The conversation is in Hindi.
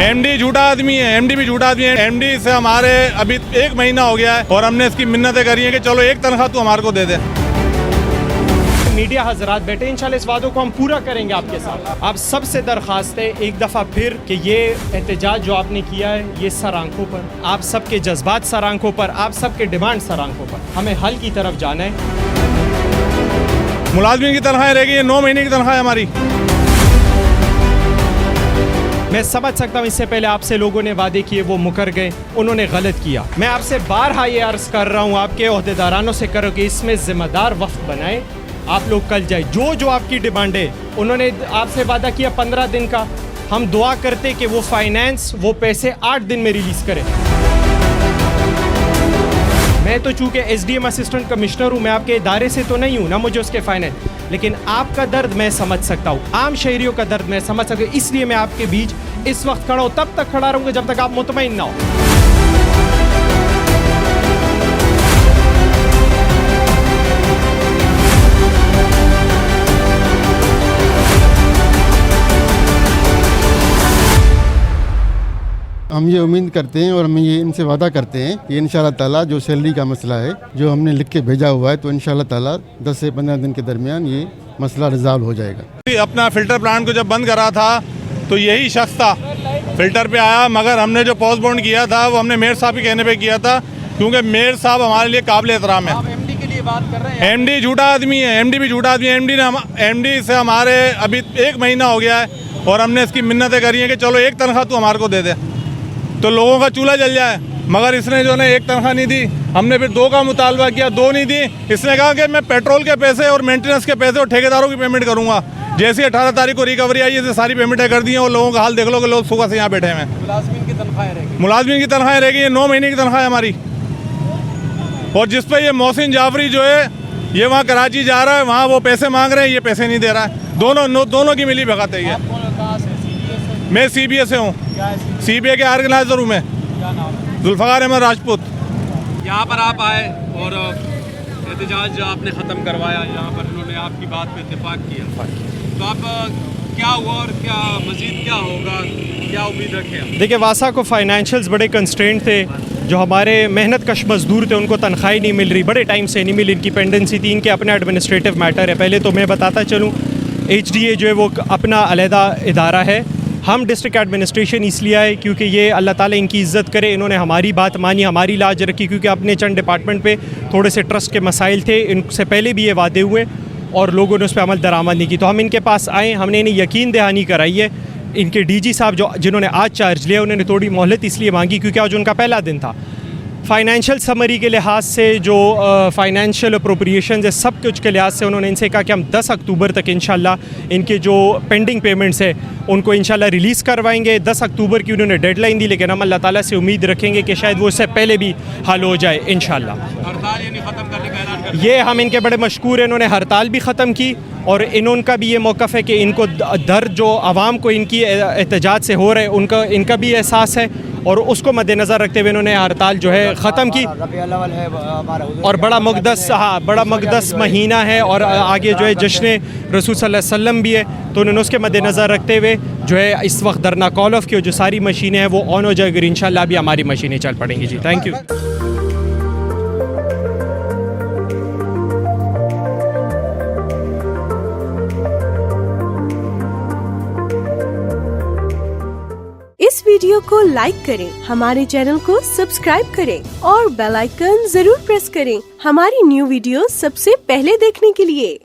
एमडी झूठा आदमी है, एमडी भी झूठा आदमी है। एमडी से हमारे अभी 1 महीना हो गया है और हमने इसकी मिन्नतें करी हैं कि चलो एक तनख्वाह तू हमारे को दे दे। मीडिया हजरात बैठे, इंशाल्लाह इस वादों को हम पूरा करेंगे आपके साथ। आप सबसे दरख्वास्त है एक दफ़ा फिर कि ये एहतजाज जो आपने किया है ये सर आंखों पर, आप सबके जज्बात सर आंखों पर, आप सबके डिमांड सर आंखों पर, हमें हल की तरफ जाना है। मुलाजमीन की तनख्वाह रहेगी, ये 9 महीने की तनख्वाह है हमारी। मैं समझ सकता हूँ इससे पहले आपसे लोगों ने वादे किए वो मुकर गए, उन्होंने गलत किया। मैं आपसे बारहा ये अर्ज कर रहा हूँ, आपके ओहदेदारानों से करो कि इसमें जिम्मेदार वक्त बनाए, आप लोग कल जाए। जो आपकी डिमांड है, उन्होंने आपसे वादा किया 15 दिन का, हम दुआ करते कि वो फाइनेंस वो पैसे 8 दिन में रिलीज करें। मैं तो चूँकि SDM असिस्टेंट कमिश्नर हूँ, मैं आपके इदारे से तो नहीं हूँ ना, मुझे उसके फाइनेंस, लेकिन आपका दर्द मैं समझ सकता हूँ, आम शहरियों का दर्द मैं समझ सकता हूँ। इसलिए मैं आपके बीच इस वक्त खड़ा हूँ, तब तक खड़ा रहूँगा जब तक आप मुतमईन ना हो। हम ये उम्मीद करते हैं और हम ये इनसे वादा करते हैं कि इंशाल्लाह ताला जो सैलरी का मसला है जो हमने लिख के भेजा हुआ है, तो इंशाल्लाह ताला 10 से 15 दिन के दरमियान ये मसला रिजॉल्व हो जाएगा। अपना फिल्टर प्लांट को जब बंद करा था तो यही शख्स था फिल्टर पे आया, मगर हमने जो पोस्टपोन किया था वो हमने मेयर साहब के कहने पे किया था, क्योंकि मेयर साहब हमारे लिए काबिल एहतराम है। एमडी के लिए बात कर रहे हैं। एमडी झूठा आदमी है, एमडी भी झूठा आदमी है। एमडी से हमारे अभी 1 महीना हो गया है और हमने इसकी मिन्नतें करी हैं कि चलो एक तनख्वाह तू हमारे को दे दे तो लोगों का चूल्हा जल जाए, मगर इसने जो है एक तनख्वाह नहीं दी। हमने फिर 2 का मुतालबा किया, 2 नहीं दी। इसने कहा कि मैं पेट्रोल के पैसे और मेंटेनेंस के पैसे और ठेकेदारों की पेमेंट करूंगा। जैसे 18 तारीख को रिकवरी आई है, सारी पेमेंटें कर दी हैं और लोगों का हाल देख लो कि लोग सुबह से यहाँ बैठे हैं। मुलाजमीन की तनख्वाह रहेगी, ये 9 महीने की तनख्वाह है हमारी। और जिस पर ये मोहसिन जाफरी जो है ये वहाँ कराची जा रहा है, वहाँ वो पैसे मांग रहे हैं, ये पैसे नहीं दे रहा है। दोनों की मिली भगत है ये। मैं CBA से हूँ, CBA के ऑर्गेनाइजर हूँ मैं, जुल्फ़कार अहमद राजपूत। यहाँ पर आप आए और एहतजाज आपने ख़त्म करवाया, यहाँ पर उन्होंने आपकी बात पे इत्तेफाक किया, तो आप क्या हुआ और क्या मज़ीद क्या होगा, क्या उम्मीद रखें? देखिए, वासा को फाइनेंशियल्स बड़े कंस्ट्रेंट थे, जो हमारे मेहनत कश मजदूर थे उनको तनख्वाही नहीं मिल रही, बड़े टाइम से नहीं मिली, इनकी पेंडेंसी थी, इनके अपने एडमिनिस्ट्रेटिव मैटर है। पहले तो मैं बताता चलूँ, HDA जो है वो अपना अलहदा इदारा है। हम डिस्ट्रिक्ट एडमिनिस्ट्रेशन इसलिए आए क्योंकि ये अल्लाह ताला इनकी इज़्ज़त करे, इन्होंने हमारी बात मानी, हमारी लाज रखी, क्योंकि अपने चंद डिपार्टमेंट पे थोड़े से ट्रस्ट के मसाइल थे, इनसे पहले भी ये वादे हुए और लोगों ने उस पर अमल दरामद नहीं की। तो हम इनके पास आए, हमने इन्हें यकीन दहानी कराई है। इनके DG साहब जिन्होंने आज चार्ज लिया, उन्होंने थोड़ी मोहलत इसलिए मांगी क्योंकि आज उनका पहला दिन था। फाइनेंशियल समरी के लिहाज से, जो फाइनेंशियल अप्रोप्रिएशन है, सब कुछ के लिहाज से उन्होंने इनसे कहा कि हम 10 अक्टूबर तक इंशाल्लाह इनके जो पेंडिंग पेमेंट्स है उनको इंशाल्लाह रिलीज़ करवाएंगे। 10 अक्टूबर की उन्होंने डेडलाइन दी, लेकिन हम अल्लाह ताला से उम्मीद रखेंगे कि शायद वो इससे पहले भी हल हो जाए इंशाल्लाह। हड़ताल यानी ख़त्म करने का ऐलान कर ये हम इनके बड़े मशकूर हैं, इन्होंने हड़ताल भी ख़त्म की और इनका भी ये मौक़िफ़ है कि इनको दर्द जो आवाम को इनकी एहतजाज से हो रहे उनका इनका भी एहसास है और उसको मद्देनज़र रखते हुए इन्होंने हड़ताल जो है ख़त्म की। और बड़ा मुक़द्दस महीना है और आगे जो है जश्न रसूल सल्लल्लाहु अलैहि वसल्लम भी है, तो उन्होंने उसके मद्देनज़र रखते हुए जो है इस वक्त धरना कॉल ऑफ की, जो सारी मशीनें हैं वो ऑन हो जाएगी, इंशाल्लाह भी हमारी मशीनें चल पड़ेंगी। जी, थैंक यू। इस वीडियो को लाइक करें, हमारे चैनल को सब्सक्राइब करें और बेल आइकन जरूर प्रेस करें हमारी न्यू वीडियो सबसे पहले देखने के लिए।